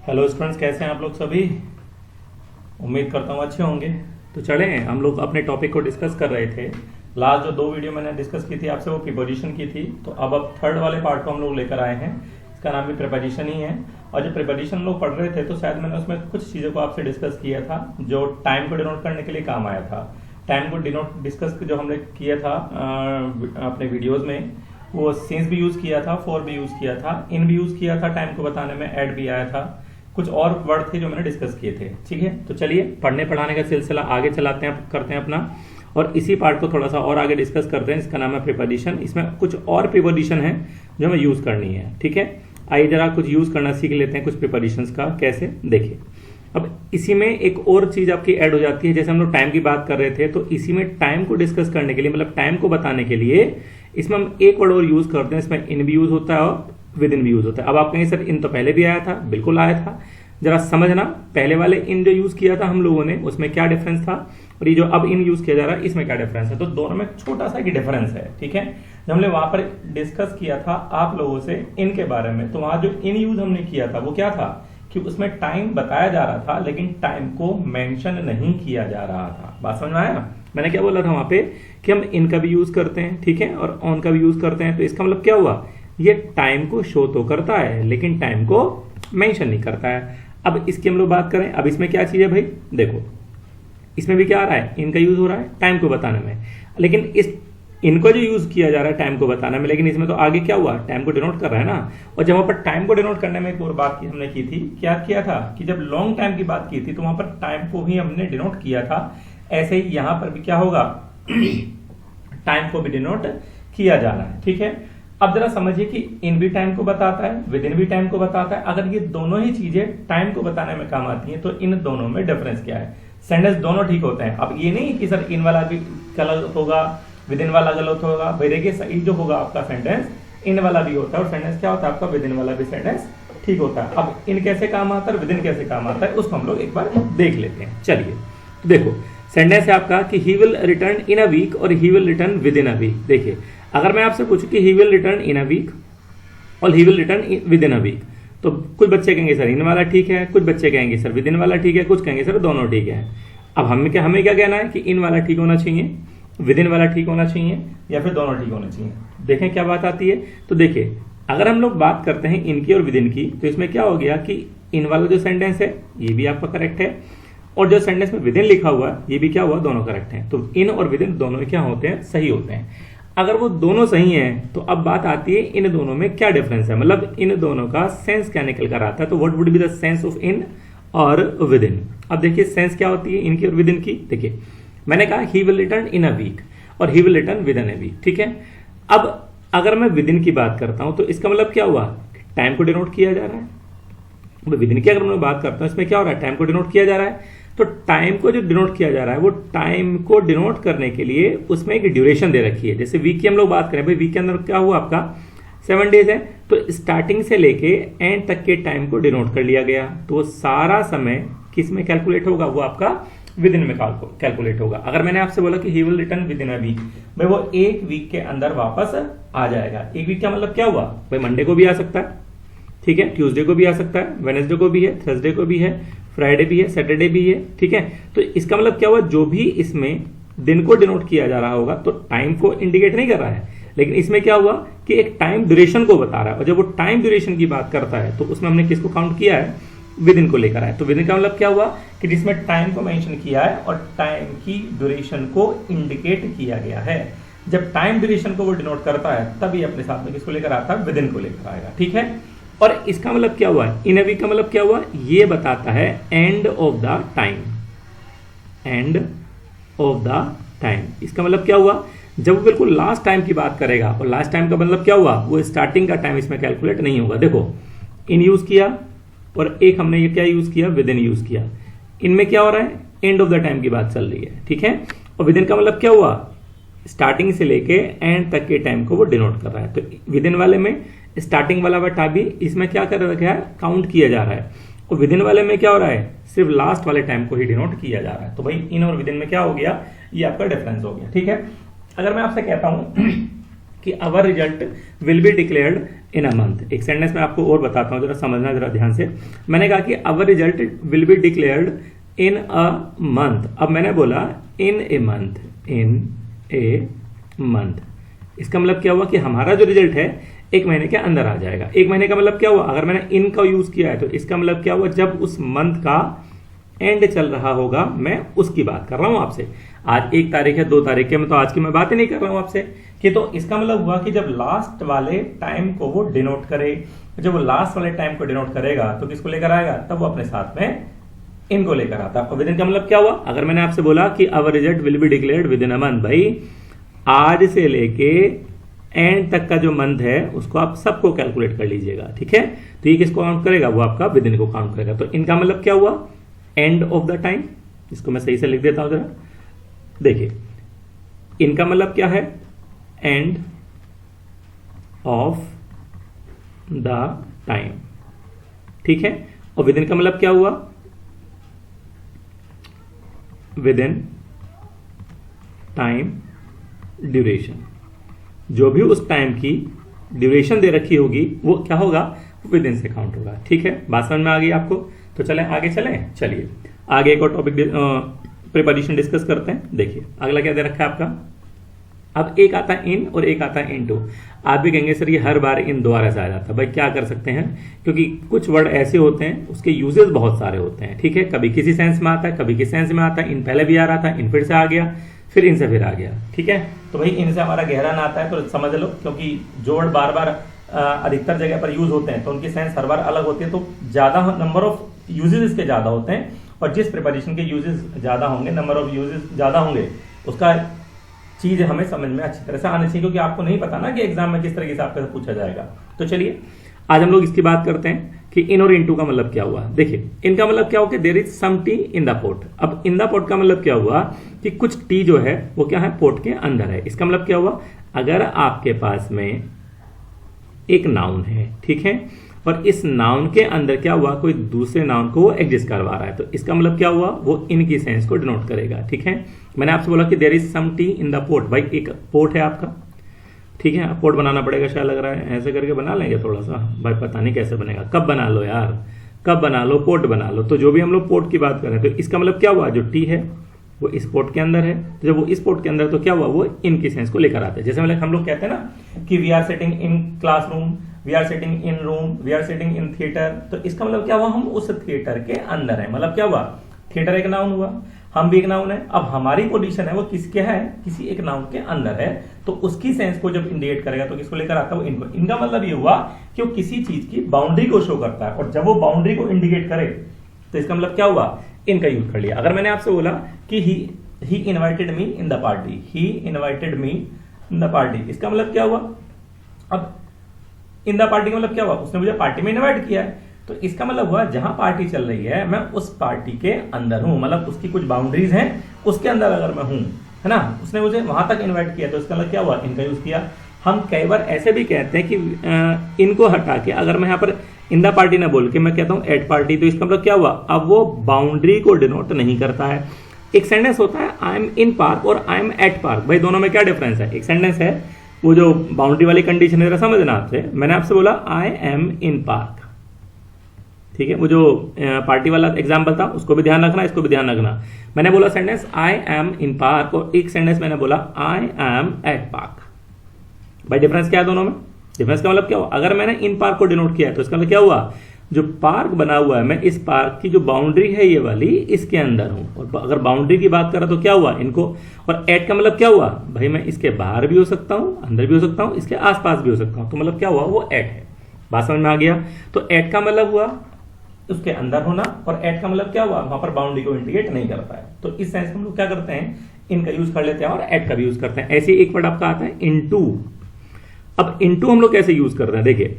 Hello students, कैसे हैं आप लोग सभी। उम्मीद करता हूँ अच्छे होंगे। तो चले हम लोग अपने टॉपिक को डिस्कस कर रहे थे। लास्ट जो 2 वीडियो मैंने डिस्कस की थी आपसे वो प्रीपोजिशन की थी। तो अब थर्ड वाले पार्ट को हम लोग लेकर आए हैं। इसका नाम भी प्रीपोजिशन ही है। और जब प्रीपोजिशन लोग पढ़ रहे थे तो शायद मैंने उसमें कुछ चीज़ों को आपसे डिस्कस किया था जो टाइम को डिनोट करने के लिए काम आया था। टाइम को डिनोट डिस्कस जो हमने किया था अपने वीडियोज़ में, वो सिंस भी यूज़ किया था, फॉर भी यूज़ किया था, इन भी यूज़ किया था, टाइम को बताने में ऐड भी आया था, कुछ और वर्ड थे जो मैंने डिस्कस किए थे। ठीक है, तो चलिए पढ़ने पढ़ाने का सिलसिला आगे चलाते हैं, करते हैं अपना, और इसी पार्ट को थोड़ा सा और आगे डिस्कस करते हैं। इसका नाम है प्रीपोजिशन। इसमें कुछ और प्रीपोजिशन है जो हमें यूज करनी है। ठीक है, आइए जरा कुछ यूज करना सीख लेते हैं कुछ प्रीपोजिशंस का। कैसे, देखिए अब इसी में एक और चीज आपकी ऐड हो जाती है। जैसे हम लोग टाइम की बात कर रहे थे तो इसी में टाइम को डिस्कस करने के लिए, मतलब टाइम को बताने के लिए इसमें हम एक वर्ड और यूज करते हैं। इसमें इन भी यूज होता है और विद इन भी यूज होता है। अब आप कहेंगे सर इन तो पहले भी आया था, बिल्कुल आया था। जरा समझना, पहले वाले इन जो यूज किया था हम लोगों ने उसमें क्या डिफरेंस था, और ये जो अब इन यूज किया जा रहा है इसमें क्या डिफरेंस है। तो दोनों में छोटा सा डिफरेंस है। ठीक है, जब हमने वहां पर डिस्कस किया था आप लोगों से इन के बारे में, तो वहां जो इन यूज हमने किया था वो क्या था कि उसमें टाइम बताया जा रहा था लेकिन टाइम को मेंशन नहीं किया जा रहा था। बात समझ में आया। मैंने क्या बोला था वहां पे कि हम इन का भी यूज करते हैं, ठीक है, और ऑन का भी यूज करते हैं। तो इसका मतलब क्या हुआ, ये टाइम को शो तो करता है लेकिन टाइम को मेंशन नहीं करता है। अब इसकी हम लोग बात करें, अब इसमें क्या चीज है भाई, देखो इसमें भी क्या आ रहा है, इनका यूज हो रहा है टाइम को बताने में, लेकिन इस इनको जो यूज किया जा रहा है टाइम को बताने में, लेकिन इसमें तो आगे क्या हुआ, टाइम को डिनोट कर रहा है ना। और जब वहां पर टाइम को डिनोट करने में एक और बात की हमने की थी, क्या किया था कि जब लॉन्ग टाइम की बात की थी तो वहां पर टाइम को ही हमने डिनोट किया था। ऐसे ही यहां पर भी क्या होगा, टाइम को भी डिनोट किया जाना है। ठीक है, अब जरा समझिए कि इन भी टाइम को बताता है, विद इन भी टाइम को बताता है। अगर ये दोनों ही चीजें टाइम को बताने में काम आती हैं तो इन दोनों में डिफरेंस क्या है। सेंटेंस दोनों ठीक होते हैं। अब ये नहीं कि सर इन वाला भी गलत होगा, विद इन वाला गलत होगा। भाई देखिए सही जो होगा आपका सेंटेंस इन वाला भी होता है, और सेंटेंस क्या होता है आपका विद इन वाला भी सेंटेंस ठीक होता है। अब इन कैसे काम आता है, विद इन कैसे काम आता है, उसको हम लोग एक बार देख लेते हैं। चलिए तो देखो सेंटेंस है आपका कि he will return in a week और he will return within a week. देखिए अगर मैं आपसे पूछूं कि he will return in a week और he will return within a week, तो कुछ बच्चे कहेंगे सर इन वाला ठीक है, कुछ बच्चे कहेंगे सर विद इन वाला ठीक है, कुछ कहेंगे सर दोनों ठीक है। अब हमें क्या कहना है कि इन वाला ठीक होना चाहिए, विद इन वाला ठीक होना चाहिए, या फिर दोनों ठीक होना चाहिए। देखें क्या बात आती है। तो देखिए अगर हम लोग बात करते हैं इनकी और विद इन की, तो इसमें क्या हो गया कि इन वाला जो सेंटेंस है ये भी आपका करेक्ट है, और जो सेंटेंस में विद इन लिखा हुआ है ये भी क्या हुआ, दोनों करेक्ट हैं। तो इन और विद इन दोनों क्या होते हैं, सही होते हैं। अगर वो दोनों सही हैं तो अब बात आती है इन दोनों में क्या डिफरेंस है, मतलब इन दोनों का सेंस क्या निकल कर आता है। तो what would be the sense of in और विद इन। अब देखिए सेंस क्या होती है इनकी और विद इन की। देखिए मैंने कहा he will return in a week और he will return within a week. ठीक है, अब अगर मैं विद इन की बात करता हूं तो इसका मतलब क्या हुआ, टाइम को डिनोट किया जा रहा है। विद इन की अगर मैं बात करता हूं इसमें क्या हो रहा है, टाइम को डिनोट किया जा रहा है। तो टाइम को जो डिनोट किया जा रहा है वो टाइम को डिनोट करने के लिए उसमें एक ड्यूरेशन दे रखी है। जैसे वीक की हम लोग बात करें, भाई वीक के अंदर क्या हुआ आपका 7 डेज है, तो स्टार्टिंग से लेके एंड तक के टाइम को डिनोट कर लिया गया। तो सारा समय किस में कैलकुलेट होगा, वो आपका विद इन में कैलकुलेट होगा। अगर मैंने आपसे बोला कि he will return within a week, भाई वो एक वीक के अंदर वापस आ जाएगा। एक वीक का मतलब क्या हुआ, भाई मंडे को भी आ सकता है, ठीक है, ट्यूसडे को भी आ सकता है, वेडनेसडे को भी है, थर्सडे को भी है, फ्राइडे भी है, सैटरडे भी है। ठीक है, तो इसका मतलब क्या हुआ, जो भी इसमें दिन को डिनोट किया जा रहा होगा तो टाइम को इंडिकेट नहीं कर रहा है, लेकिन इसमें क्या हुआ कि एक टाइम ड्यूरेशन को बता रहा है। और जब वो टाइम ड्यूरेशन की बात करता है तो उसमें हमने किसको काउंट किया है, विद इन को लेकर आए। तो विद इन का मतलब क्या हुआ कि जिसमें टाइम को मेंशन किया है और टाइम की ड्यूरेशन को इंडिकेट किया गया है। जब टाइम ड्यूरेशन को वो डिनोट करता है तभी अपने साथ में किसको लेकर आता है, विद इन को लेकर आएगा। ठीक है, और इसका मतलब क्या हुआ, इन अ वीक का मतलब क्या हुआ, ये बताता है end of the time, end of the time. इसका मतलब क्या हुआ, जब वो बिल्कुल लास्ट टाइम की बात करेगा, और लास्ट टाइम का मतलब क्या हुआ, वो स्टार्टिंग का टाइम इसमें कैलकुलेट नहीं होगा। देखो इन यूज किया और एक हमने ये क्या यूज किया, विद इन यूज किया। इनमें क्या हो रहा है, एंड ऑफ द टाइम की बात चल रही है। ठीक है, और विद इन का मतलब क्या हुआ, स्टार्टिंग से लेके एंड तक के टाइम को वो डिनोट कर रहा है। तो विद इन वाले में स्टार्टिंग वाला बटा भी इसमें क्या कर रखा है, काउंट किया जा रहा है, और विद इन वाले में क्या हो रहा है, सिर्फ लास्ट वाले टाइम को ही डिनोट किया जा रहा है। तो भाई इन और विद इन में क्या हो गया, ये आपका डिफरेंस हो गया। ठीक है, अगर मैं आपसे कहता हूं कि our result will be declared in a month. एक सेंटेंस में आपको और बताता हूं, जरा समझना जरा ध्यान से। मैंने कहा कि our result will be declared in a month. अब मैंने बोला इन a month, in a month. इसका मतलब क्या हुआ कि हमारा जो रिजल्ट है 1 महीने के अंदर आ जाएगा। 1 महीने का मतलब क्या हुआ, अगर मैंने इन का यूज किया है तो इसका मतलब क्या हुआ, जब उस मंथ का एंड चल रहा होगा, मैं उसकी बात कर रहा हूं आपसे। आज 1 तारीख है, 2 तारीख है, मैं तो आज की मैं बात ही नहीं कर रहा हूं आपसे। कि तो इसका मतलब हुआ कि जब लास्ट वाले टाइम को वो डिनोट करे, जब वो लास्ट वाले टाइम को डिनोट करेगा तो किसको लेकर आएगा, तब वो अपने साथ में इनको लेकर आता। और विद इन का मतलब क्या हुआ, अगर मैंने आपसे बोला कि our result will be declared within a month, भाई आज से लेके एंड तक का जो मंथ है उसको आप सबको कैलकुलेट कर लीजिएगा, ठीक है। तो ये किसको काउंट करेगा, वो आपका विद इन को काउंट करेगा। तो इनका मतलब क्या हुआ, एंड ऑफ द टाइम। इसको मैं सही से लिख देता हूं जरा, देखिए इनका मतलब क्या है, एंड ऑफ द टाइम, ठीक है। और विद इन का मतलब क्या हुआ, विद इन टाइम ड्यूरेशन। जो भी उस टाइम की ड्यूरेशन दे रखी होगी वो क्या होगा, विद इन से काउंट होगा, ठीक है। बात समझ में आ गई आपको। तो चलें आगे चलें, चलिए आगे एक और टॉपिक प्रीपोजिशन डिस्कस करते हैं। देखिए अगला क्या दे रखा है आपका, अब एक आता है इन और एक आता है इनटू। आप भी कहेंगे सर ये हर बार इन दोबारा से आ जाता है, भाई क्या कर सकते हैं, क्योंकि कुछ वर्ड ऐसे होते हैं उसके यूजेस बहुत सारे होते हैं, ठीक है। कभी किसी सेंस में आता है, कभी किस सेंस में आता है। इन पहले भी आ रहा था, इन फिर से आ गया, फिर इनसे फिर आ गया, ठीक है। तो भाई इनसे हमारा गहरा नाता है, तो समझ लो, क्योंकि जो वर्ड बार बार अधिकतर जगह पर यूज होते हैं तो उनकी सेंस हर बार अलग होती है, तो ज्यादा नंबर ऑफ यूजेस इसके ज्यादा होते हैं। और जिस प्रिपोजिशन के यूजेस ज्यादा होंगे, नंबर ऑफ यूजेस ज्यादा होंगे, उसका चीज हमें समझ में अच्छी तरह से आनी चाहिए, क्योंकि आपको नहीं पता ना कि एग्जाम में किस तरीके से आपसे पूछा जाएगा। तो चलिए आज हम लोग इसकी बात करते हैं कि इन और इनटू का मतलब क्या हुआ। देखिए इनका मतलब क्या हुआ कि there is some tea in the pot. अब इन द पोट का मतलब क्या हुआ कि कुछ टी जो है वो क्या है, पोट के अंदर है। इसका मतलब क्या हुआ, अगर आपके पास में एक नाउन है, ठीक है, और इस नाउन के अंदर क्या हुआ, कोई दूसरे नाउन को वो एग्जिस्ट करवा रहा है, तो इसका मतलब क्या हुआ, वो इनकी सेंस को डिनोट करेगा, ठीक है। मैंने आपसे बोला कि there is some tea in the pot, भाई एक पोट है आपका, ठीक है। पोट बनाना पड़ेगा, शायद लग रहा है ऐसे करके बना लेंगे थोड़ा सा, भाई पता नहीं कैसे बनेगा, कब बना लो यार, कब बना लो, पोट बना लो। तो जो भी हम लोग पोट की बात करें तो इसका मतलब क्या हुआ, जो टी है वो इस पोट के अंदर है, तो जब वो इस पोट के अंदर तो क्या हुआ, वो इनकी सेंस को लेकर आते हैं। जैसे मतलब हम लोग कहते हैं ना कि we are sitting in classroom, we are sitting in room, we are sitting in theatre, तो इसका मतलब क्या हुआ, हम उस थिएटर के अंदर है। मतलब क्या हुआ, थिएटर एक नाउन हुआ, हम भी एक नाउन है। अब हमारी पोजीशन है वो किसके है, किसी एक नाउन के अंदर है, तो उसकी सेंस को जब इंडिकेट करेगा तो किसको लेकर आता है, वो इनको। इनका मतलब ये हुआ कि वो किसी चीज की बाउंड्री को शो करता है, और जब वो बाउंड्री को इंडिकेट करे तो इसका मतलब क्या हुआ, इनका यूज कर लिया। अगर मैंने आपसे बोला कि he invited me in the party, he invited me in the party, इसका मतलब क्या हुआ, अब इन द पार्टी का मतलब क्या हुआ, उसने मुझे पार्टी में इनवाइट किया है, तो इसका मतलब हुआ जहां पार्टी चल रही है मैं उस पार्टी के अंदर हूं, मतलब उसकी कुछ बाउंड्रीज हैं, उसके अंदर अगर मैं हूं, है ना, उसने मुझे वहां तक इनवाइट किया, तो इसका मतलब क्या हुआ, इनका यूज किया। हम कई बार ऐसे भी कहते हैं कि इनको हटा के अगर मैं यहाँ पर इन द पार्टी ना बोल के मैं कहता हूं एट पार्टी, तो इसका मतलब क्या हुआ, अब वो बाउंड्री को डिनोट नहीं करता है। एक सेंटेंस होता है आई एम इन पार्क और आई एम एट पार्क, भाई दोनों में क्या डिफरेंस है। एक सेंटेंस है वो जो बाउंड्री वाली कंडीशन है, समझना आपसे, मैंने आपसे बोला आई एम इन पार्क, ठीक है, वो जो पार्टी वाला एग्जाम्पल था उसको भी ध्यान रखना, इसको भी ध्यान रखना। मैंने बोला sentence I am in park, और एक सेंटेंस मैंने बोला आई एम एट पार्क, भाई डिफरेंस क्या है दोनों में। डिफरेंस का मतलब क्या हुआ, अगर मैंने इन पार्क को डिनोट किया तो इसका मतलब क्या हुआ, जो पार्क बना हुआ है मैं इस पार्क की जो बाउंड्री है ये वाली इसके अंदर हूं, और अगर बाउंड्री की बात करा तो क्या हुआ, इनको। और एट का मतलब क्या हुआ, भाई मैं इसके बाहर भी हो सकता हूं, अंदर भी हो सकता हूं, इसके आसपास भी हो सकता हूं, तो मतलब क्या हुआ, वो एट है। बात समझ में आ गया। तो एट का मतलब हुआ उसके अंदर होना, और एट का मतलब क्या हुआ, वहां पर बाउंड्री को इंडिकेट नहीं करता है। तो इस सेंस में हम लोग क्या करते हैं, इनका यूज कर लेते हैं और एट का भी यूज करते हैं। ऐसे एक वर्ड आपका आता है इनटू। अब इनटू हम लोग कैसे यूज करते हैं, देखिए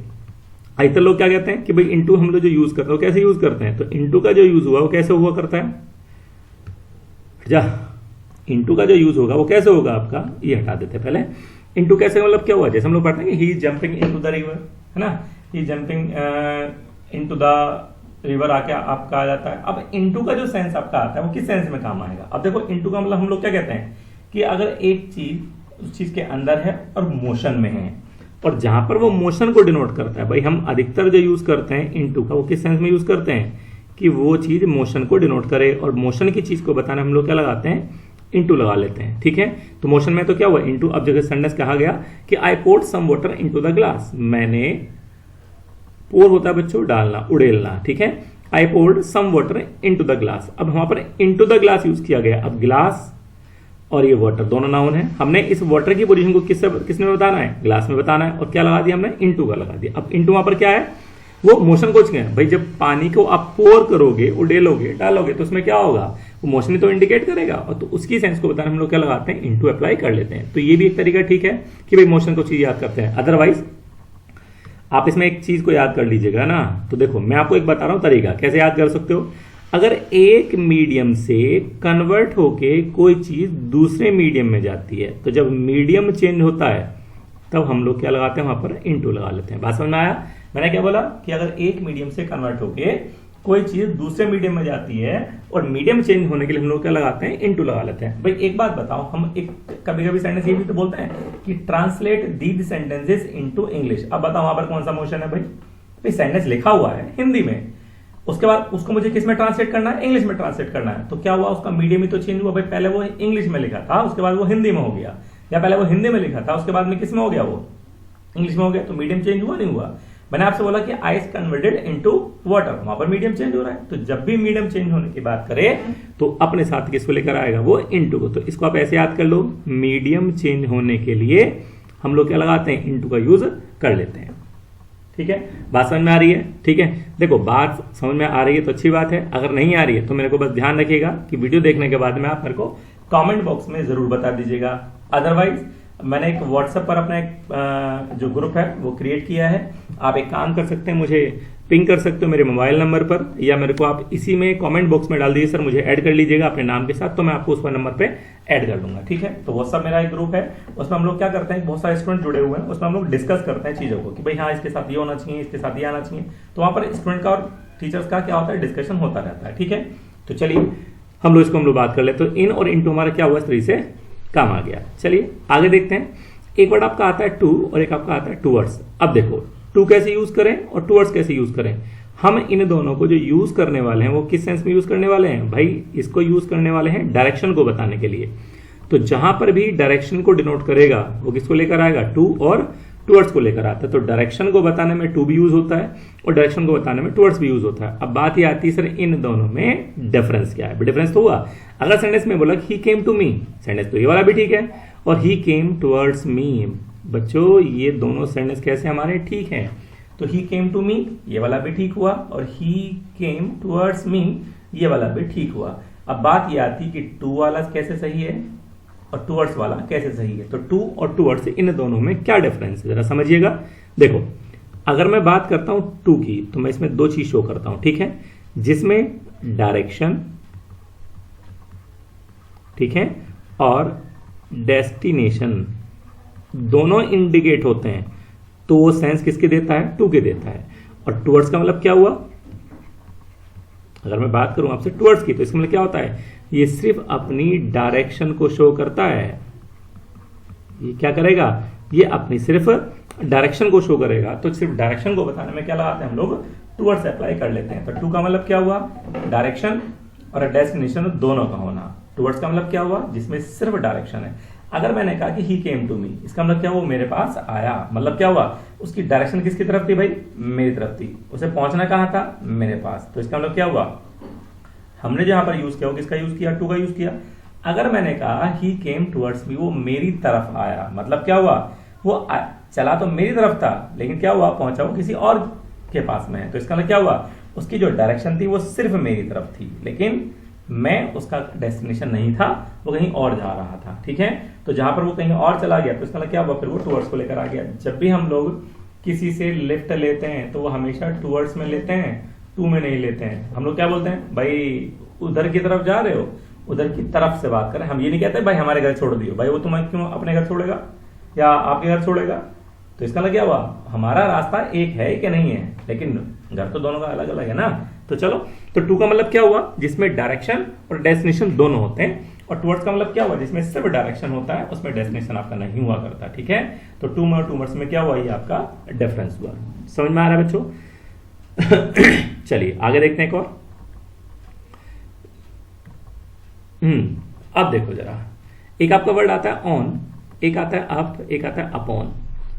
अधिकतर लोग क्या कहते हैं कि भाई इनटू हम लोग जो यूज करते हैं वो कैसे यूज करते हैं, तो इनटू का जो यूज हुआ वो कैसे हुआ करता है, इनटू का जो यूज होगा वो कैसे होगा आपका, ये हटा देते हैं पहले। इनटू कैसे मतलब क्या हुआ, जैसे हम लोग पढ़ते हैं कि he is jumping into the river, है ना, he is jumping into the river आके आपका आ जाता है। अब इनटू का जो सेंस आपका आता है वो किस सेंस में काम आएगा। अब देखो इनटू का मतलब हम लोग क्या कहते हैं कि अगर एक चीज उस चीज के अंदर है और मोशन में है। और जहां पर वो मोशन को डिनोट करता है, भाई हम अधिकतर जो यूज करते हैं इनटू का, वो किस सेंस में यूज करते हैं कि वो चीज मोशन को डिनोट करे, और मोशन की चीज को बताने हम लोग क्या लगाते हैं, इनटू लगा लेते हैं। ठीक है, तो मोशन में तो क्या हुआ, इनटू। अब जगह सेंटेंस कहा गया कि I poured some water into the glass, मैंने, पोर होता है बच्चों डालना, उड़ेलना। ठीक है, I poured some water into the glass. अब वहां पर इनटू द ग्लास यूज किया गया। अब ग्लास और ये वाटर दोनों नाउन है। हमने इस वाटर की पोजीशन को किसमें बताना है, ग्लास में बताना है, और क्या लगा दिया हमने, इनटू का लगा दिया। अब इनटू वहां पर क्या है, वो मोशन को है। भाई जब पानी को आप पोर करोगे, उड़ेलोगे, डालोगे, तो उसमें क्या होगा, वो मोशन ही तो इंडिकेट करेगा, और तो उसकी सेंस को बताने हम लोग क्या लगाते हैं, इनटू अप्लाई कर लेते हैं। तो ये भी एक तरीका ठीक है कि भाई मोशन को चीज याद करते हैं। अदरवाइज आप इसमें एक चीज को याद कर लीजिएगा ना, तो देखो मैं आपको एक बता रहा हूं तरीका कैसे याद कर सकते हो। अगर एक मीडियम से कन्वर्ट होके कोई चीज दूसरे मीडियम में जाती है, तो जब मीडियम चेंज होता है तब हम लोग क्या लगाते हैं, वहां पर इनटू लगा लेते हैं। बात समझ में आया? मैंने क्या बोला कि अगर एक मीडियम से कन्वर्ट होके कोई चीज दूसरे मीडियम में जाती है और मीडियम चेंज होने के लिए हम लोग क्या लगाते हैं, इनटू लगा लेते हैं। भाई एक बात बताओ, हम एक कभी कभी सेंटेंस ये भी तो बोलते हैं कि translate these sentences into English. अब बताओ वहां पर कौन सा मोशन है, भाई सेंटेंस लिखा हुआ है हिंदी में, उसके बाद उसको मुझे किस में ट्रांसलेट करना है, इंग्लिश में ट्रांसलेट करना है। तो क्या हुआ, उसका मीडियम ही तो चेंज हुआ। भाई पहले वो इंग्लिश में लिखा था, उसके बाद वो हिंदी में हो गया, या पहले वो हिंदी में लिखा था, उसके बाद में किस में हो गया, वो इंग्लिश में हो गया। तो मीडियम चेंज हुआ नहीं हुआ? मैंने आपसे बोला कि आइस कन्वर्टेड इनटू वाटर, वहां पर मीडियम चेंज हो रहा है। तो जब भी मीडियम चेंज होने की बात करें तो अपने साथ किसको लेकर आएगा, वो इनटू को। तो इसको आप ऐसे याद कर लो, मीडियम चेंज होने के लिए हम लोग क्या लगाते हैं, इनटू का यूज कर लेते हैं। ठीक है, बात समझ में आ रही है? ठीक है, देखो बात समझ में आ रही है तो अच्छी बात है, अगर नहीं आ रही है तो मेरे को बस ध्यान रखिएगा कि वीडियो देखने के बाद में आप मेरे को कमेंट बॉक्स में जरूर बता दीजिएगा। अदरवाइज मैंने एक व्हाट्सएप पर अपना एक जो ग्रुप है वो क्रिएट किया है, आप एक काम कर सकते हैं, मुझे पिंग कर सकते हो मेरे मोबाइल नंबर पर, या मेरे को आप इसी में कमेंट बॉक्स में डाल दीजिए सर मुझे ऐड कर लीजिएगा अपने नाम के साथ, तो मैं आपको उस पर नंबर पे ऐड कर दूंगा। ठीक है, तो व्हाट्सएप मेरा एक ग्रुप है, उसमें हम लोग क्या करते हैं, बहुत सारे स्टूडेंट जुड़े हुए हैं, उसमें हम लोग डिस्कस करते हैं चीजों को कि भाई हाँ इसके साथ ये होना चाहिए, इसके साथ ये आना चाहिए। तो वहां पर स्टूडेंट का और टीचर्स का क्या होता है, डिस्कशन होता रहता है। ठीक है, तो चलिए हम लोग बात कर ले। तो इन और इनटू हमारा क्या हुआ, इस तरीके से काम आ गया। चलिए आगे देखते हैं। एक वर्ड आपका आता है टू और एक आपका आता है टूवर्ड्स। अब देखो टू कैसे यूज करें और टूवर्ड्स कैसे यूज करें। हम इन दोनों को जो यूज करने वाले हैं वो किस सेंस में यूज करने वाले हैं, भाई इसको यूज करने वाले हैं डायरेक्शन को बताने के लिए। तो जहां पर भी डायरेक्शन को डिनोट करेगा वो किसको लेकर आएगा, टू और टूवर्ड्स को लेकर आता है। तो डायरेक्शन को बताने में टू भी यूज होता है और डायरेक्शन को बताने में टूवर्ड्स भी यूज होता है। अब बात ये आती है सर इन दोनों में डिफरेंस क्या है। डिफरेंस तो हुआ, अगर सेंटेंस में बोला ही केम टू मी, सेंटेंस तो ये वाला भी ठीक है, और ही केम टूवर्ड्स मी, बच्चों ये दोनों सेंटेंस कैसे हमारे ठीक हैं। तो ही केम टू मी ये वाला भी ठीक हुआ, और ही केम टूवर्ड्स मी ये वाला भी ठीक हुआ। अब बात ये आती कि टू वाला कैसे सही है और टूवर्ड्स वाला कैसे सही है। तो टू और टूवर्ड्स इन दोनों में क्या डिफरेंस है जरा समझिएगा। देखो अगर मैं बात करता हूं टू की तो मैं इसमें दो चीज शो करता हूं, ठीक है, जिसमें डायरेक्शन, ठीक है, और डेस्टिनेशन दोनों इंडिकेट होते हैं। तो वो सेंस किसके देता है, टू के देता है। और टूवर्ड्स का मतलब क्या हुआ, अगर मैं बात करूं आपसे टूवर्ड्स की तो इसका मतलब क्या होता है, ये सिर्फ अपनी डायरेक्शन को शो करता है। ये क्या करेगा, ये अपनी सिर्फ डायरेक्शन को शो करेगा। तो सिर्फ डायरेक्शन को बताने में क्या लगाते हैं हम लोग, टूवर्ड्स अप्लाई कर लेते हैं। तो टू का मतलब क्या हुआ, डायरेक्शन और डेस्टिनेशन दोनों का होना। टूवर्ड्स का मतलब क्या हुआ, जिसमें सिर्फ डायरेक्शन है। अगर मैंने कहा कि ही केम टू मी, इसका मतलब क्या हुआ, मेरे पास आया, मतलब क्या हुआ, उसकी डायरेक्शन किसकी तरफ थी भाई, मेरी तरफ थी, उसे पहुंचना कहां था, मेरे पास। तो इसका मतलब क्या हुआ, हमने जहां पर यूज किया वो किसका यूज किया, टू का यूज किया। अगर मैंने कहा ही केम टुवर्ड्स मी, वो मेरी तरफ आया, मतलब क्या हुआ, वो चला तो मेरी तरफ था लेकिन क्या हुआ, पहुंचा वो किसी और के पास में है। तो इसका मतलब क्या हुआ, उसकी जो डायरेक्शन थी वो सिर्फ मेरी तरफ थी, लेकिन मैं उसका डेस्टिनेशन नहीं था, वो कहीं और जा रहा था। ठीक है, तो जहां पर वो कहीं और चला गया तो इसका मतलब क्या हुआ, फिर वो टुवर्ड्स को लेकर आ गया। जब भी हम लोग किसी से लिफ्ट लेते हैं तो वो हमेशा टुवर्ड्स में लेते हैं, टू में नहीं लेते हैं। हम लोग क्या बोलते हैं, भाई उधर की तरफ जा रहे हो, उधर की तरफ से बात करें। हम ये नहीं कहते भाई हमारे घर छोड़ दियो, भाई वो तुम्हें क्यों अपने घर छोड़ेगा या आपके घर छोड़ेगा। तो इसका मतलब क्या हुआ, हमारा रास्ता एक है कि नहीं है, लेकिन घर तो दोनों का अलग अलग है ना। तो चलो, तो टू का मतलब क्या हुआ, जिसमें डायरेक्शन और डेस्टिनेशन दोनों होते हैं। और टुवर्ड्स का मतलब क्या हुआ, जिसमें सिर्फ डायरेक्शन होता है उसमें डेस्टिनेशन आपका नहीं हुआ करता, ठीक है। तो टू में और टूवर्ड्स में क्या हुआ, ये आपका डिफरेंस हुआ। समझ में आ रहा है बच्चों? चलिए आगे देखते हैं एक और। अब देखो जरा, एक आपका वर्ड आता है ऑन, एक आता है अप, एक आता है अपॉन,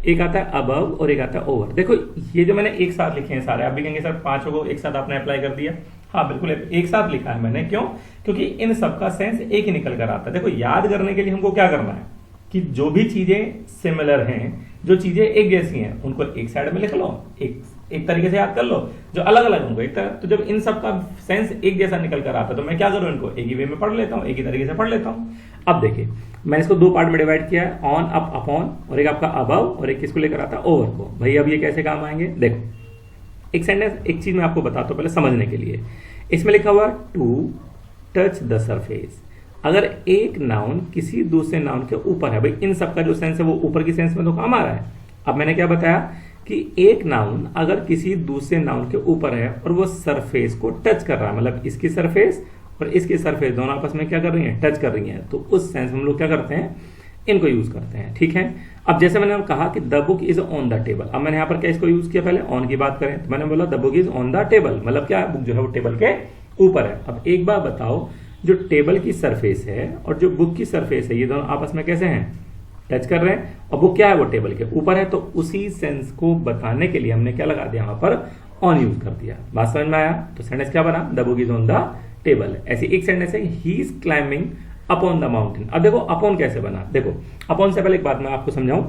एक आता है अबव और एक आता है ओवर। देखो ये जो मैंने एक साथ लिखे हैं सारे, आप भी कहेंगे सर पांचों को एक साथ आपने अप्लाई कर दिया। हाँ बिल्कुल एक साथ लिखा है मैंने, क्यों? क्योंकि इन सबका सेंस एक ही निकल कर आता है। देखो याद करने के लिए हमको क्या करना है कि जो भी चीजें सिमिलर हैं, जो चीजें एक जैसी हैं, उनको एक साइड में लिख लो, एक तरीके से याद कर लो, जो अलग अलग उनको एक तरह। तो जब इन सब का सेंस एक जैसा निकल कर आता है तो मैं क्या करूं, इनको एक ही वे में पढ़ लेता हूं, एक ही तरीके से पढ़ लेता हूं। अब देखिए मैंने इसको दो पार्ट में डिवाइड किया है, ऑन अप अपॉन, और एक आपका अबव और एक किसको लेकर आता है, ओवर को। भाई अब ये कैसे काम आएंगे, देखो एक सेंटेंस, एक चीज मैं आपको बताता हूं पहले समझने के लिए। इसमें लिखा हुआ टू टच द सरफेस। अगर एक नाउन किसी दूसरे नाउन के ऊपर है, भाई इन सबका जो सेंस है वो ऊपर की सेंस में तो काम आ रहा है। अब मैंने क्या बताया कि एक नाउन अगर किसी दूसरे नाउन के ऊपर है और वो सरफेस को टच कर रहा है, मतलब इसकी सरफेस और इसकी सरफेस दोनों आपस में क्या कर रही हैं, टच कर रही हैं, तो उस सेंस में हम लोग क्या करते हैं, इनको यूज करते हैं, ठीक है। अब जैसे मैंने कहा कि the book is on the table, अब मैंने यहाँ पर क्या इसको यूज किया, पहले ऑन की बात करें तो मैंने बोला the book is on the table, मतलब क्या है, बुक जो है वो टेबल के ऊपर है। अब एक बार बताओ, जो टेबल की सरफेस है और जो बुक की सरफेस है, ये दोनों आपस में कैसे हैं, टच कर रहे हैं, और बुक क्या है, वो टेबल के ऊपर है। तो उसी सेंस को बताने के लिए हमने क्या लगा दिया, वहां पर ऑन यूज कर दिया। बात समझ में आया? तो सेंटेंस क्या बना, the book is on the table. ऐसी एक सेंटेंस है, he is climbing upon the mountain. अब देखो अपॉन कैसे बना, देखो अपॉन से पहले एक बात मैं आपको समझाऊं,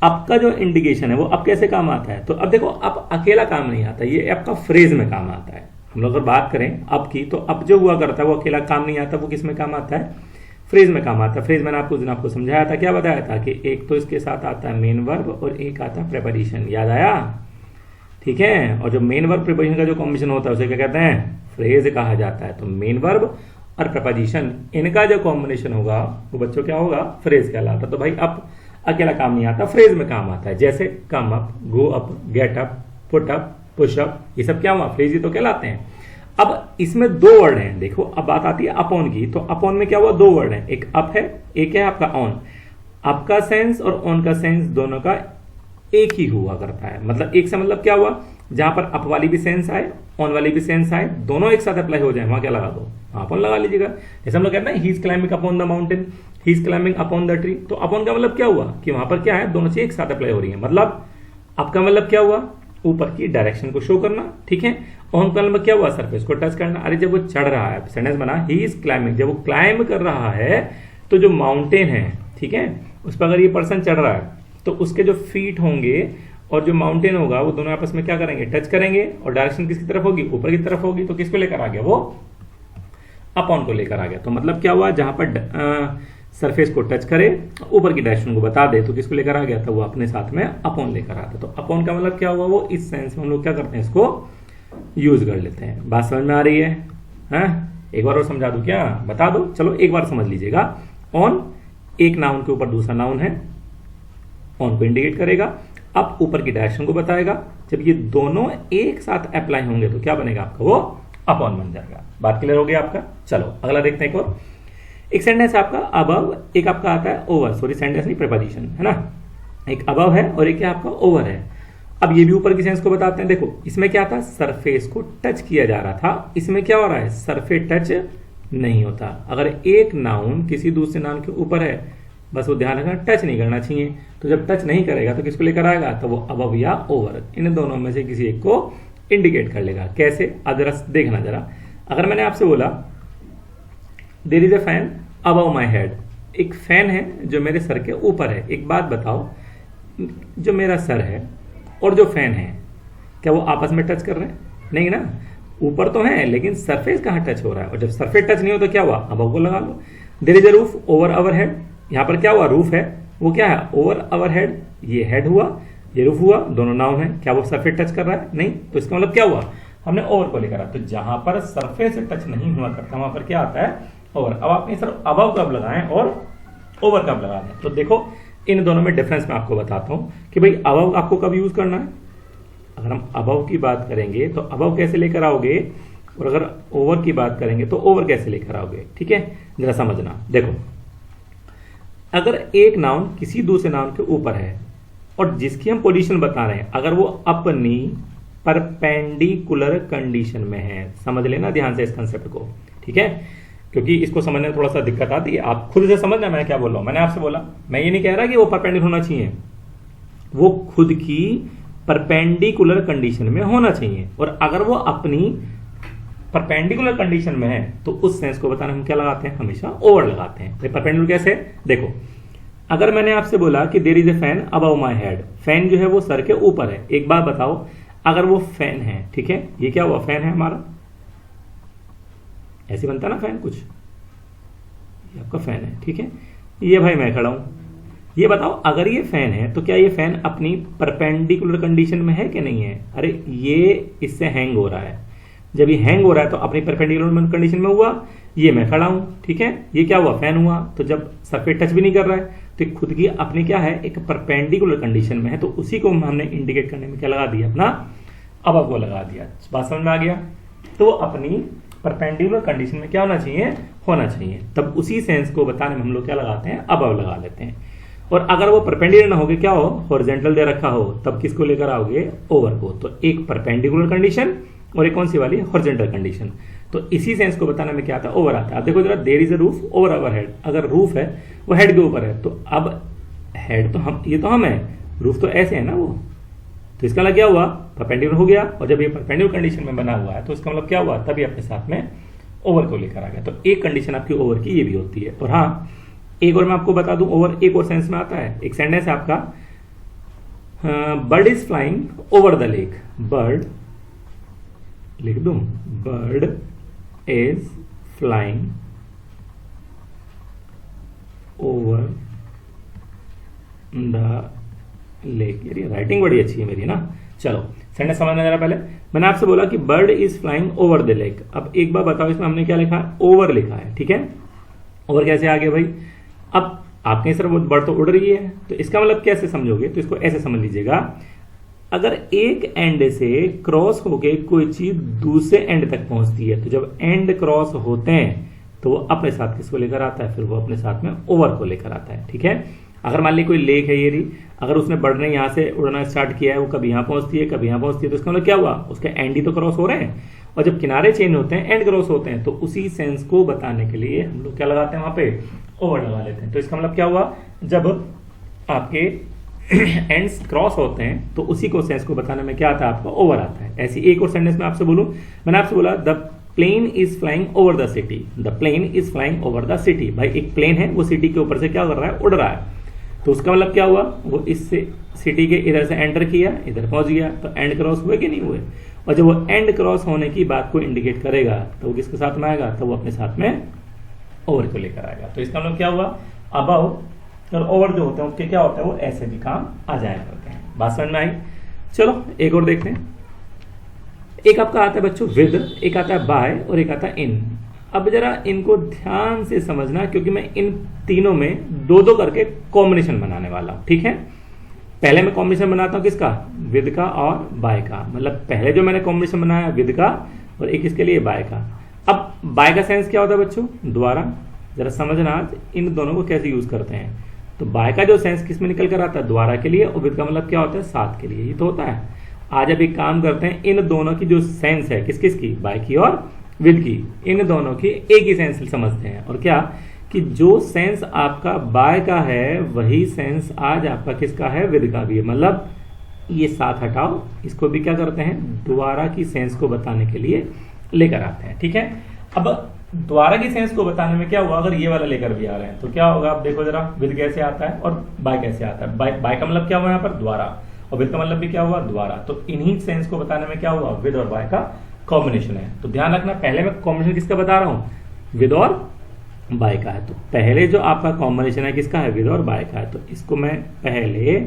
आपका जो इंडिकेशन है वो अब कैसे काम आता है। तो अब देखो अब अकेला काम नहीं आता, ये आपका फ्रेज में काम आता है। हम लोग अगर बात करें अब की, तो अब जो हुआ करता है वो अकेला काम नहीं आता, वो किस में काम आता है, फ्रेज में काम आता है। फ्रेज मैंने आपको दिन आपको समझाया था, क्या बताया था कि एक तो इसके साथ आता है मेन वर्ब और एक आता है प्रेपोजिशन, याद आया, ठीक है। और जो मेन वर्ब प्रेपोजिशन का जो कॉम्बिनेशन होता है उसे क्या कहते हैं, फ्रेज कहा जाता है। तो मेन वर्ब और प्रेपोजिशन इनका जो कॉम्बिनेशन होगा वो बच्चों क्या होगा, फ्रेज कहलाता है। तो भाई अब अकेला काम नहीं आता, फ्रेज में काम आता है। जैसे come up, go up, get up, put up, push up, ये सब क्या हुआ, फ्रेज ही तो कहलाते हैं। अब इसमें दो वर्ड हैं, देखो अब बात आती है अपॉन की। तो अपॉन में क्या हुआ, दो वर्ड हैं, एक अप है, एक है आपका ऑन। अप का सेंस और ऑन का सेंस दोनों का एक ही हुआ करता है। मतलब एक से मतलब क्या हुआ, जहां पर अप वाली भी सेंस आए, ऑन वाली भी सेंस आए, दोनों एक साथ अप्लाई हो जाए, वहां क्या लगा दो, अपॉन लगा लीजिएगा। जैसे हम लोग कहते हैं he is climbing upon the mountain, he is climbing upon the tree. तो अपॉन का मतलब क्या हुआ कि वहां पर क्या है, दोनों चीज एक साथ अप्लाई हो रही है। मतलब अप का मतलब क्या हुआ, ऊपर की डायरेक्शन को शो करना, ठीक है। ऑन का मतलब क्या हुआ, सरफेस को टच करना। अरे जब वो चढ़ रहा है, सेंटेंस बना ही इज क्लाइंबिंग, जब वो क्लाइंब कर रहा है तो जो माउंटेन है, ठीक है, उस पर अगर ये पर्सन चढ़ रहा है तो उसके जो फीट होंगे और जो माउंटेन होगा वो दोनों आपस में क्या करेंगे, टच करेंगे, और डायरेक्शन किसकी तरफ होगी, ऊपर की तरफ होगी। तो किसको लेकर आ गया, वो अपॉन को लेकर आ गया। तो मतलब क्या हुआ, जहां पर सरफेस को टच करे, ऊपर की डायरेक्शन को बता दे, तो किसको लेकर आ गया था, वो अपने साथ में अपॉन लेकर आता। तो अपॉन का मतलब क्या हुआ, वो इस सेंस में हम लोग क्या करते हैं, इसको यूज कर लेते हैं। बात समझ में आ रही है? एक बार और समझा दूं क्या, बता दो, चलो एक बार समझ लीजिएगा। ऑन एक नाउन के ऊपर दूसरा नाउन है, ऑन को इंडिकेट करेगा, अब ऊपर की डायरेक्शन को बताएगा। जब ये दोनों एक साथ अप्लाई होंगे तो क्या बनेगा आपका, वो अपॉन बन जाएगा। बात क्लियर हो गया आपका? चलो अगला देखते हैं एक और। एक सेंटेंस आपका अबव, एक आपका आता है ओवर, सॉरी सेंटेंस नहीं प्रीपोजिशन है ना, एक अबव है और एक आपका ओवर है। अब ये भी ऊपर की सेंस को बताते हैं। देखो इसमें क्या था, सरफेस को टच किया जा रहा था, इसमें क्या हो रहा है, सरफेस टच नहीं होता। अगर एक नाउन किसी दूसरे नाउन के ऊपर है, बस वो ध्यान रखना टच नहीं करना चाहिए। तो जब टच नहीं करेगा तो किसको लेकर आएगा, तो वो अबव या ओवर, इन दोनों में से किसी एक को इंडिकेट कर लेगा। कैसे, अब जरा देखना जरा। अगर मैंने आपसे बोला there is a fan above my head, एक फैन है जो मेरे सर के ऊपर है। एक बात बताओ, जो मेरा सर है और जो फैन है, क्या वो आपस में टच कर रहे हैं, नहीं ना, ऊपर तो है लेकिन सरफेस कहां टच हो रहा है। और जब सरफेस टच नहीं हो तो क्या हुआ, अबव को लगा लो। There is a roof over our head, यहां पर क्या हुआ, रूफ है, वो क्या है, ओवर अवर हेड, ये हेड हुआ, ये रूफ हुआ, दोनों नाउन है, क्या वो सरफेस टच कर रहा है, नहीं। तो इसका मतलब क्या हुआ, हमने ओवर को लेकर आया। तो जहां पर सरफेस टच नहीं हुआ करता वहां पर क्या आता है, ओवर। अब आपने सर अबव कब लगाएं और ओवर कब लगा दें। तो देखो इन दोनों में डिफरेंस मैं आपको बताता हूं कि भाई अबव आपको कब यूज करना है। अगर हम अबव की बात करेंगे तो अबव कैसे लेकर आओगे और अगर ओवर की बात करेंगे तो ओवर कैसे लेकर आओगे, ठीक है, जरा समझना। देखो, अगर एक नाउन किसी दूसरे नाउन के ऊपर है और जिसकी हम पोजीशन बता रहे हैं, अगर वो अपनी परपेंडिकुलर कंडीशन में है, समझ लेना ध्यान से इस कंसेप्ट को, ठीक है, क्योंकि इसको समझने में थोड़ा सा दिक्कत आती है। आप खुद से समझना मैं क्या बोल रहा हूं। मैंने आपसे बोला, मैं ये नहीं कह रहा कि वो परपेंडिकुलर होना चाहिए, वो खुद की परपेंडिकुलर कंडीशन में होना चाहिए, और अगर वो अपनी परपेंडिकुलर कंडीशन में है तो उस सेंस को बताने हम क्या लगाते हैं, हमेशा ओवर लगाते हैं। परपेंडिकुलर कैसे, देखो, अगर मैंने आपसे बोला कि there is a fan above my head, fan जो है वो सर के ऊपर है, एक बार बताओ, अगर वो फैन है, ठीक है, ये क्या हुआ, फैन है हमारा, ऐसे बनता ना फैन, कुछ ये आपका फैन है, ठीक है, ये भाई मैं खड़ा हूं, ये बताओ अगर ये फैन है तो क्या ये फैन अपनी परपेंडिकुलर कंडीशन में है कि नहीं है। अरे ये इससे हैंग हो रहा है, जब ये हैंग हो रहा है तो अपनी परपेंडिकुलर कंडीशन में हुआ, ये मैं खड़ा हूं, ठीक है, ये क्या हुआ, फैन हुआ, तो जब सरफेस टच भी नहीं कर रहा है तो खुद की अपनी क्या है, एक परपेंडिकुलर कंडीशन में है, तो उसी को हमने इंडिकेट करने में क्या लगा दिया, अपना अबव को लगा दिया। बात समझ में आ गया। तो अपनी परपेंडिकुलर कंडीशन में क्या होना चाहिए, होना चाहिए, तब उसी सेंस को बताने में हम लोग क्या लगाते हैं, अबव लगा लेते हैं। और अगर वो परपेंडिकुलर ना होगे, क्या हो, हॉरिजॉन्टल दे रखा हो, तब किसको लेकर आओगे, ओवर को। तो एक परपेंडिकुलर कंडीशन और एक कौन सी वाली, हॉरिजॉन्टल कंडीशन। तो इसी सेंस को बताने में क्या आता है, ओवर आता है। अब देखो जरा, there is a roof over our head, अगर रूफ है वो हेड के ऊपर है, तो अब हेड तो हम, ये तो हम है, रूफ तो ऐसे है ना वो, तो इसका मतलब क्या हुआ, परपेंडिकुलर हो गया, और जब ये परपेंडिकुलर कंडीशन में बना हुआ है तो इसका मतलब क्या हुआ, तभी अपने साथ में ओवर को लेकर आ गया। तो एक कंडीशन आपकी ओवर की ये भी होती है। और हाँ, एक और मैं आपको बता दूं, ओवर एक और सेंस में आता है। एक सेंटेंस है आपका, bird is flying over the lake, bird लिख दूं, bird is flying over the lake. यार राइटिंग बड़ी अच्छी है मेरी ना। चलो सेंटेंस समझना जरा। पहले मैंने आपसे बोला कि bird is flying over the lake. अब एक बार बताओ, इसमें हमने क्या लिखा है, ओवर लिखा है, ठीक है। ओवर कैसे आ गया भाई, अब आपके सर वो बर्ड तो उड़ रही है, तो इसका मतलब कैसे समझोगे, तो इसको ऐसे समझ लीजिएगा, अगर एक एंड से क्रॉस होके कोई चीज दूसरे एंड तक पहुंचती है, तो जब एंड क्रॉस होते हैं तो वो अपने साथ किसको लेकर आता है, फिर वो अपने साथ में ओवर को लेकर आता है, ठीक है। अगर मान ली कोई लेक है ये रही, अगर उसने बर्ड ने यहाँ से उड़ना स्टार्ट किया है, वो कभी यहाँ पहुंचती है कभी यहाँ पहुंचती है, तो इसका मतलब क्या हुआ, उसके एंड ही तो क्रॉस हो रहे हैं, और जब किनारे चेंज होते हैं एंड क्रॉस होते हैं, तो उसी सेंस को बताने के लिए हम लोग क्या लगाते हैं, वहां पे ओवर लगा लेते हैं। तो इसका मतलब क्या हुआ, जब आपके एंड्स क्रॉस होते हैं तो उसी को सेंस को बताने में क्या आता है, आपका ओवर आता है। ऐसी एक और सेंटेंस में आपसे बोलूं, मैंने आपसे बोला the plane is flying over the city, the plane is flying over the city. भाई एक प्लेन है, वो सिटी के ऊपर से क्या कर रहा है, उड़ रहा है, तो उसका मतलब क्या हुआ, वो इस सिटी के इधर से एंटर किया, इधर पहुंच गया, तो एंड क्रॉस हुए कि नहीं हुए। और जब वो एंड क्रॉस होने की बात को इंडिकेट करेगा तो वो किसके साथ में आएगा, तो वो अपने साथ में ओवर को लेकर आएगा। तो इसका मतलब क्या हुआ, अबव और ओवर जो होते हैं उसके क्या होता है, वो ऐसे भी काम आ जाया करते हैं। बात समझ में आई। चलो एक और देखते हैं। एक आपका आता है बच्चों विद, एक आता है बाय और एक आता है इन। अब जरा इनको ध्यान से समझना, क्योंकि मैं इन तीनों में दो दो करके कॉम्बिनेशन बनाने वाला हूं, ठीक है। पहले मैं कॉम्बिनेशन बनाता हूं किसका, विद का और बाय का। मतलब पहले जो मैंने कॉम्बिनेशन बनाया विद का और एक इसके लिए बाय का। अब बाय का सेंस क्या होता है बच्चों, द्वारा। जरा समझना आज इन दोनों को कैसे यूज करते हैं। तो बाय का जो सेंस किस में निकल कर आता है, द्वारा के लिए, और विद का मतलब क्या होता है, साथ के लिए। ये तो होता है। आज अब एक काम करते हैं, इन दोनों की जो सेंस है किस किस की, बाय की और विद की, इन दोनों की एक ही सेंस समझते हैं। और क्या कि जो सेंस आपका बाय का है वही सेंस आज आपका किसका है, विद का भी है। मतलब ये साथ हटाओ, इसको भी क्या करते हैं, द्वारा की सेंस को बताने के लिए लेकर आते हैं, ठीक है। अब द्वारा की सेंस को बताने में क्या हुआ, अगर ये वाला लेकर भी आ रहे हैं तो क्या होगा, आप देखो जरा, विद कैसे आता है और बाय कैसे आता है। बाय का मतलब क्या हुआ यहाँ पर, द्वारा, और विद का मतलब भी क्या हुआ, द्वारा। तो इन्हीं सेंस को बताने में क्या हुआ, विद और बाय का कॉम्बिनेशन है। तो ध्यान रखना, पहले मैं कॉम्बिनेशन किसका बता रहा हूं, विद और बाय का है। तो पहले जो आपका कॉम्बिनेशन है किसका है, विद और बाय का है। तो इसको मैं पहले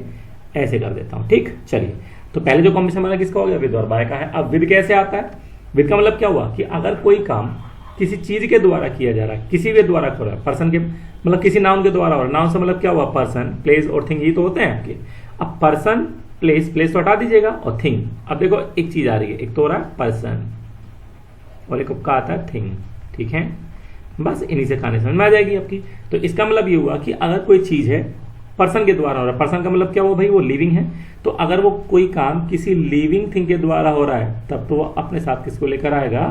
ऐसे कर देता हूं, ठीक। चलिए, तो पहले जो कॉम्बिनेशन बना किसका हो गया, विद और बाय का है। अब विद कैसे आता है, विद का मतलब क्या हुआ कि अगर कोई काम किसी चीज के द्वारा किया जा रहा है, किसी भी द्वारा हो रहा है, पर्सन के मतलब किसी नाउन के द्वारा हो रहा है। नाउन से मतलब क्या हुआ, पर्सन, प्लेस और थिंग, ये तो होते हैं आपके। अब पर्सन, प्लेस, प्लेस तो हटा दीजिएगा, और थिंग। अब देखो एक चीज आ रही है, एक तो हो रहा है पर्सन, और एक आपका आता है थिंग, ठीक है। बस इन्हीं से कहानी समझ में आ जाएगी आपकी। तो इसका मतलब ये हुआ कि अगर कोई चीज है पर्सन के द्वारा हो रहा है, पर्सन का मतलब क्या हुआ भाई, वो लिविंग है, तो अगर वो कोई काम किसी लिविंग थिंग के द्वारा हो रहा है तब तो वो अपने साथ किसको लेकर आएगा,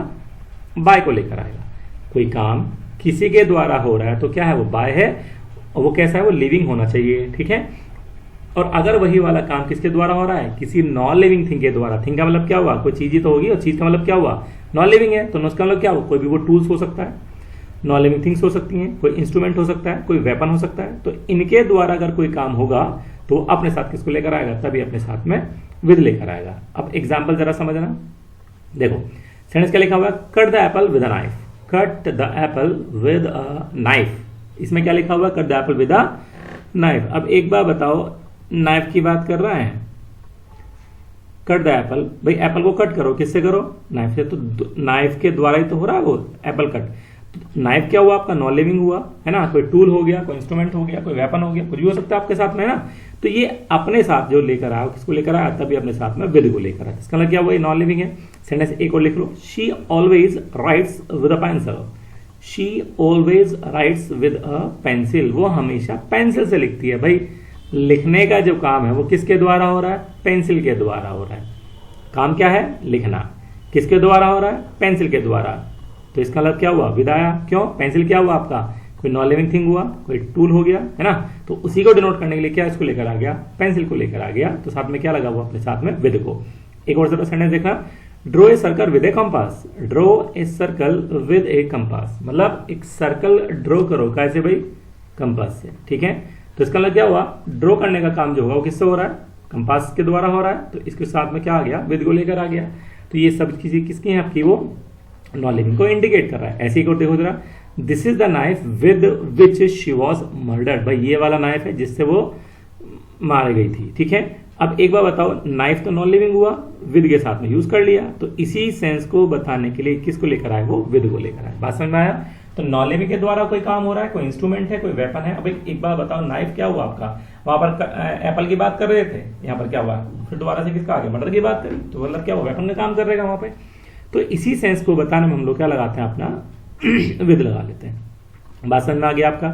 बाय को लेकर आएगा। कोई काम किसी के द्वारा हो रहा है तो क्या है, वो बाय है, और वो कैसा है, वो लिविंग होना चाहिए, ठीक है। और अगर वही वाला काम किसके द्वारा हो रहा है, किसी नॉन लिविंग थिंग के द्वारा, थिंग का मतलब क्या हुआ, कोई चीज ही तो होगी, और चीज का मतलब क्या हुआ, नॉन लिविंग है, तो उसका मतलब क्या हुआ, कोई भी वो टूल्स हो सकता है, नॉन लिविंग थिंग्स हो सकती हैं, कोई इंस्ट्रूमेंट हो सकता है, कोई वेपन हो सकता है, तो इनके द्वारा अगर कोई काम होगा तो वो अपने साथ किसको लेकर आएगा, तभी अपने साथ में विद लेकर आएगा। अब एग्जाम्पल जरा समझना, देखो सेंटेंस क्या लिखा हुआ है, cut the Apple with a knife, cut the Apple with a knife, इसमें क्या लिखा हुआ है, cut the Apple with a knife. अब एक बार बताओ, नाइफ की बात कर रहा है, कट द एप्पल, भाई एप्पल को कट करो, किससे करो, नाइफ से, तो नाइफ के द्वारा ही तो हो रहा है वो एप्पल कट। नाइफ क्या हुआ आपका, नॉन लिविंग हुआ है ना, कोई टूल हो गया, कोई इंस्ट्रूमेंट हो गया, कोई वेपन हो गया, कुछ भी हो सकता है आपके साथ में, है ना। तो ये अपने साथ जो लेकर आया, किसको लेकर आया, तभी अपने साथ में विद को लेकर आया। इसका मतलब क्या हुआ, ये नॉन लिविंग है। सेंटेंस एक और लिख लो, she always writes with a pencil, she always writes with a pencil, वो हमेशा पेंसिल से लिखती है। भाई लिखने का जो काम है वो किसके द्वारा हो रहा है, पेंसिल के द्वारा हो रहा है। काम क्या है, लिखना, किसके द्वारा हो रहा है, पेंसिल के द्वारा। तो इसका मतलब क्या हुआ, विद आया, क्यों, पेंसिल क्या हुआ आपका, कोई नॉन लिविंग थिंग हुआ, कोई टूल हो गया, है ना, तो उसी को डिनोट करने के लिए क्या इसको लेकर आ गया, पेंसिल को लेकर आ गया, तो साथ में क्या लगा हुआ अपने साथ में, विद को। एक और सेंटेंस देखा, draw a circle with A compass, draw a circle with A compass, मतलब एक सर्कल ड्रॉ करो, कैसे भाई, कंपास से, ठीक है। तो इसका मतलब क्या हुआ, ड्रॉ करने का काम जो होगा वो किससे हो रहा है, कंपास के द्वारा हो रहा है, तो इसके साथ में क्या आ गया, विद को लेकर आ गया। तो ये सब किसी किसकी है आपकी, वो नॉन लिविंग को इंडिकेट कर रहा है। ऐसे ही को देखो जरा, this is the knife with which she was murdered, भाई ये वाला नाइफ है जिससे वो मारी गई थी, ठीक है। अब एक बार बताओ, नाइफ तो नॉन लिविंग हुआ, विद के साथ में यूज कर लिया, तो इसी सेंस को बताने के लिए किसको लेकर आए, वो विद को लेकर आए। बात समझ में आया। तो नॉन लिविंग के द्वारा कोई काम हो रहा है, कोई इंस्ट्रूमेंट है, कोई वेपन है। अब एक बार बताओ, नाइफ क्या हुआ आपका, वहां पर एप्पल की बात कर रहे थे, यहाँ पर क्या हुआ, फिर दोबारा से किसका आगे, मर्डर की बात करी, तो मतलब क्या हुआ, वेपन का काम कर रहेगा वहां पे। तो इसी सेंस को बताने में हम लोग क्या लगाते हैं, अपना विद लगा लेते हैं। बात समझ में आ गया आपका।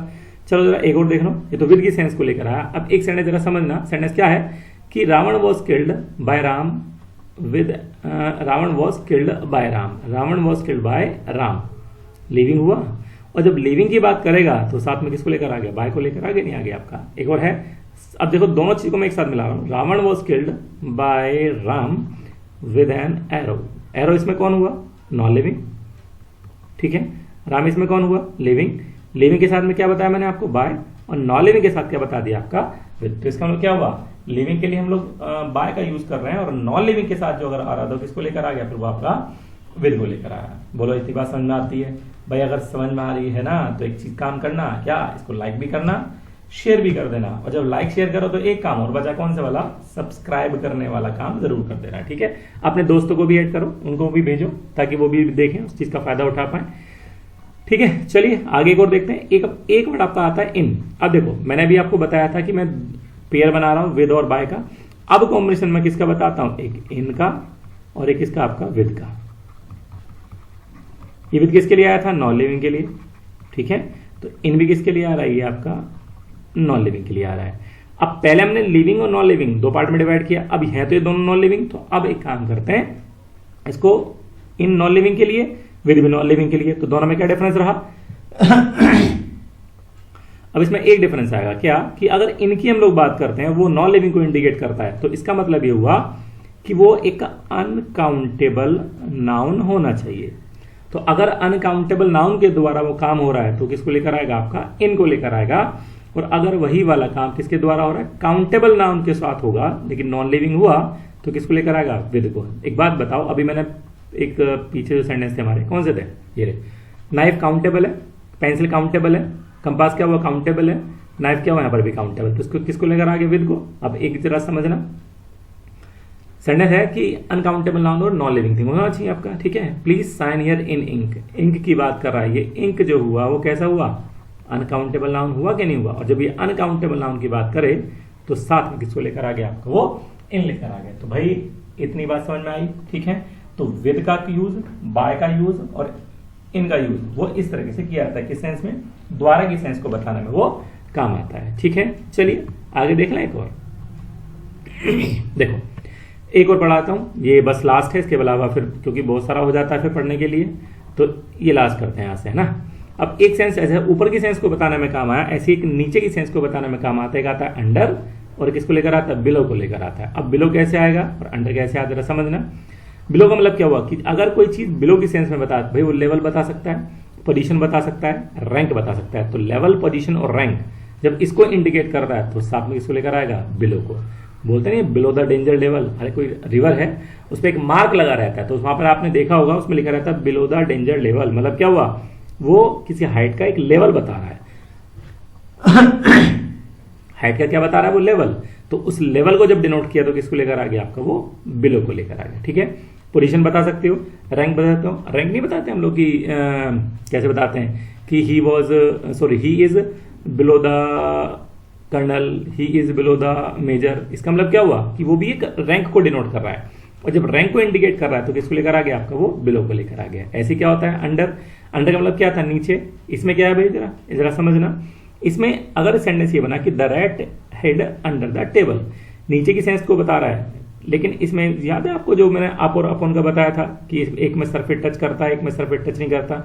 चलो जरा एक और देख लो, ये तो विद की सेंस को लेकर आया। अब एक सेंटेंस जरा समझना, सेंटेंस क्या है कि Ravan was killed by Ram with, Ravan was killed by Ram, Ravan was killed by Ram, living हुआ, और जब लिविंग की बात करेगा तो साथ में किसको लेकर आ गया, बाय को लेकर आगे नहीं आ गया आपका। एक और है, अब देखो दोनों चीज को मैं एक साथ मिला रहा हूं, Ravan was killed by Ram with an arrow, arrow इसमें कौन हुआ, नॉन लिविंग, ठीक है। राम इसमें कौन हुआ, लिविंग, लिविंग के साथ में क्या बताया मैंने आपको, बाय, और नॉन लिविंग के साथ क्या बता दिया आपका, विद। तो इसका मतलब क्या हुआ, लिविंग के लिए हम लोग बाय का यूज कर रहे हैं, और नॉन लिविंग के साथ जो अगर आ रहा था किसको लेकर आ गया, फिर वो आपका विद को लेकर आया। बोलो इतनी बात समझ में आती है भाई। अगर समझ में आ रही है ना, तो एक चीज काम करना, क्या, इसको लाइक भी करना, शेयर भी कर देना, और जब लाइक शेयर करो तो एक काम और बचा, कौन सा वाला, सब्सक्राइब करने वाला काम जरूर कर देना, ठीक है। अपने दोस्तों को भी ऐड करो, उनको भी भेजो, ताकि वो भी देखें, उस चीज का फायदा उठा पाए, ठीक है। चलिए आगे एक और देखते हैं। एक वर्ड आपका आता है इन। अब देखो मैंने भी आपको बताया था कि मैं पेयर बना रहा हूं विद और बाय का। अब कॉम्बिनेशन में किसका बताता हूं, एक इन का और एक किसका, आपका विद का। ये विद किसके लिए आया था, नॉन लिविंग के लिए, ठीक है। तो इन भी किसके लिए आ रहा है, ये आपका नॉन लिविंग के लिए आ रहा है। अब पहले हमने लिविंग और नॉन लिविंग दो पार्ट में डिवाइड किया, अब है तो ये दोनों नॉन लिविंग, तो अब एक काम करते हैं, इसको इन नॉन लिविंग के लिए, विद भी नॉन लिविंग के लिए, तो दोनों में क्या डिफरेंस रहा अब इसमें एक डिफरेंस आएगा, क्या, कि अगर इनकी हम लोग बात करते हैं वो नॉन लिविंग को इंडिकेट करता है, तो इसका मतलब ये हुआ कि वो एक अनकाउंटेबल नाउन होना चाहिए। तो अगर अनकाउंटेबल नाउन के द्वारा वो काम हो रहा है तो किसको लेकर आएगा, आपका इन को लेकर आएगा। और अगर वही वाला काम किसके द्वारा हो रहा है, काउंटेबल नाउन के साथ होगा, लेकिन नॉन लिविंग हुआ, तो किसको लेकर आएगा, विद को। एक बात बताओ, अभी मैंने एक पीछे जो सेंटेंस थे हमारे, कौन से थे, ये रे, नाइफ काउंटेबल है, पेंसिल काउंटेबल है, कंपास क्या हुआ, काउंटेबल है, नाइफ क्या हुआ, यहाँ पर भी काउंटेबल, तो इसको किसको लेकर आ गया, विद को। अब एक जरा समझना, सेंटेंस है कि अनकाउंटेबल नाउन और नॉन लिविंग थिंग होना चाहिए आपका, ठीक है। Please sign here in ink, ink की बात कर रहा है, ये इंक जो हुआ वो कैसा हुआ, अनकाउंटेबल नाउन हुआ कि नहीं हुआ। और जब ये अनकाउंटेबल नाउन की बात करे तो साथ में किसको लेकर आ गया, आपका वो इन लेकर आ गया। तो भाई इतनी बात समझ में आई, ठीक है। तो विद का यूज, बाय का यूज और इन का यूज वो इस तरीके से किया जाता है। किस सेंस में? द्वारा की सेंस को बताने में वो काम आता है। ठीक है, चलिए आगे देख लें एक और। देखो एक और पढ़ाता हूं, ये बस लास्ट है, इसके अलावा फिर क्योंकि बहुत सारा हो जाता है फिर पढ़ने के लिए, तो ये लास्ट करते हैं यहां से, है ना। अब एक सेंस ऐसे ऊपर की सेंस को बताने में काम आया, ऐसे एक नीचे की सेंस को बताने में काम आता है। एक आता है अंडर और किसको लेकर आता है? बिलो को लेकर आता है। अब बिलो कैसे आएगा और अंडर कैसे आता है समझना। बिलो का मतलब क्या हुआ कि अगर कोई चीज बिलो की सेंस में बता, भाई वो लेवल बता सकता है, पोजीशन बता सकता है, रैंक बता सकता है। तो लेवल, पोजीशन और रैंक जब इसको इंडिकेट कर रहा है तो साथ में किसको लेकर आएगा? बिलो को। बोलते नहीं बिलो द डेंजर लेवल, अरे कोई रिवर है उस पर एक मार्क लगा रहता है, तो वहां पर आपने देखा होगा उसमें लिखा रहता है बिलो द डेंजर लेवल। मतलब क्या हुआ? वो किसी हाइट का एक लेवल बता रहा है। हाइट का क्या बता रहा है? वो लेवल। तो उस लेवल को जब डिनोट किया तो किसको लेकर आ गया आपका? वो बिलो को लेकर आ गया। ठीक है, पोजीशन बता सकते हो, रैंक बता सकते हो। रैंक नहीं बताते हम लोग की कैसे बताते हैं कि he is below the colonel, he is below the major. इसका मतलब क्या हुआ कि वो भी एक रैंक को डिनोट कर रहा है, और जब रैंक को इंडिकेट कर रहा है तो किसको लेकर आ गया आपका? वो बिलो को लेकर आ गया। ऐसे क्या होता है? अंडर, अंडर का मतलब क्या था? नीचे। इसमें क्या है भाई? जरा समझना। इसमें अगर सेंटेंस ये बना कि the rat head under the table, नीचे की सेंस को बता रहा है, लेकिन इसमें याद है आपको जो मैंने अप और अपॉन का बताया था कि एक में सरफेस टच करता है, एक में सरफेस टच नहीं करता।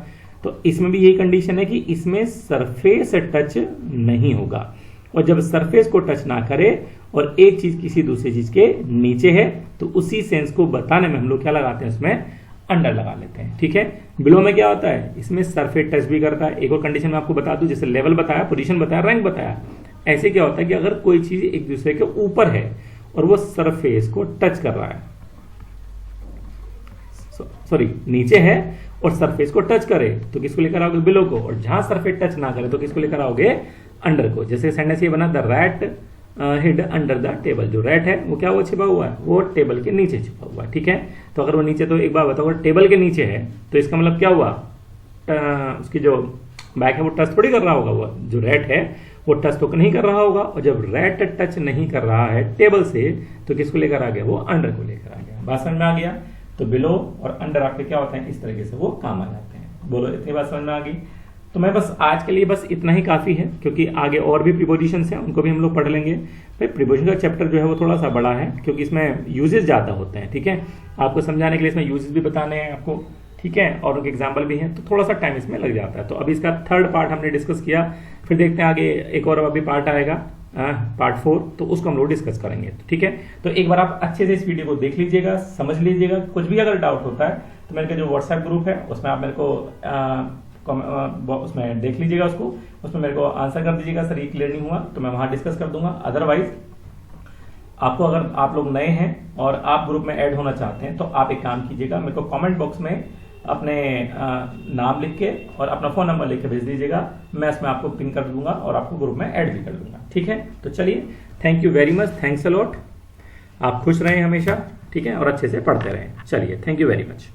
तो इसमें भी यही कंडीशन है कि इसमें सरफेस टच नहीं होगा, और जब सरफेस को टच ना करे और एक चीज किसी दूसरी चीज के नीचे है तो उसी सेंस को बताने में हम लोग क्या लगाते हैं? उसमें अंडर लगा लेते हैं। ठीक है, बिलो में क्या होता है? इसमें सरफेस टच भी करता है। एक और कंडीशन में आपको बता दूं, जैसे लेवल बताया, पोजीशन बताया, रैंक बताया, ऐसे क्या होता है कि अगर कोई चीज एक दूसरे के ऊपर है और वो सरफेस को टच कर रहा है, नीचे है और सरफेस को टच करे तो किसको लेकर आओगे? बिलो को। और जहां सरफेस टच ना करे तो किसको लेकर आओगे? अंडर को। जैसे सेंटेंस ये बना the rat hid under the table. जो रैट है वो क्या हुआ? छिपा हुआ है, वो टेबल के नीचे छिपा हुआ है। ठीक है, तो अगर वो नीचे, तो एक बार बताओ टेबल के नीचे है तो इसका मतलब क्या हुआ? उसकी जो बैक है वो टच थोड़ी कर रहा होगा, वो जो रैट है वो टच तो नहीं कर रहा होगा। और जब रैट टच नहीं कर रहा है टेबल से तो किसको लेकर आ गया? वो अंडर को लेकर आ गया। बात समझ में आ गया? तो बिलो और अंडर आपके क्या होते हैं? इस तरीके से वो काम आ जाते हैं। बोलो इतनी बात समझ में आ गई? तो मैं बस आज के लिए बस इतना ही काफी है, क्योंकि आगे और भी प्रीपोजिशंस हैं, उनको भी हम लोग पढ़ लेंगे। भाई प्रीपोजिशन का चैप्टर जो है वो थोड़ा सा बड़ा है, क्योंकि इसमें यूजेस ज्यादा होते हैं। ठीक है, आपको समझाने के लिए इसमें यूजेस भी बताने हैं आपको, ठीक है, और उनके एग्जाम्पल भी हैं, तो थोड़ा सा टाइम इसमें लग जाता है। तो अभी इसका थर्ड पार्ट हमने डिस्कस किया, फिर देखते हैं आगे एक और अभी पार्ट आएगा, पार्ट 4, तो उसको हम लोग डिस्कस करेंगे। ठीक है, तो एक बार आप अच्छे से इस वीडियो को देख लीजिएगा, समझ लीजिएगा। कुछ भी अगर डाउट होता है तो मेरे जो व्हाट्सएप ग्रुप है उसमें आप मेरे को उसमें देख लीजिएगा, उसमें मेरे को आंसर कर दीजिएगा, सर ये क्लियर नहीं हुआ तो मैं वहां डिस्कस कर दूंगा। अदरवाइज आपको, अगर आप लोग नए हैं और आप ग्रुप में ऐड होना चाहते हैं तो आप एक काम कीजिएगा, मेरे को कमेंट बॉक्स में अपने नाम लिख के और अपना फोन नंबर लिख के भेज दीजिएगा, मैं इसमें आपको पिन कर दूंगा और आपको ग्रुप में ऐड भी कर दूंगा। ठीक है, तो चलिए, thank you very much, thanks a lot. आप खुश रहें हमेशा, ठीक है, और अच्छे से पढ़ते रहें। चलिए, थैंक यू वेरी मच।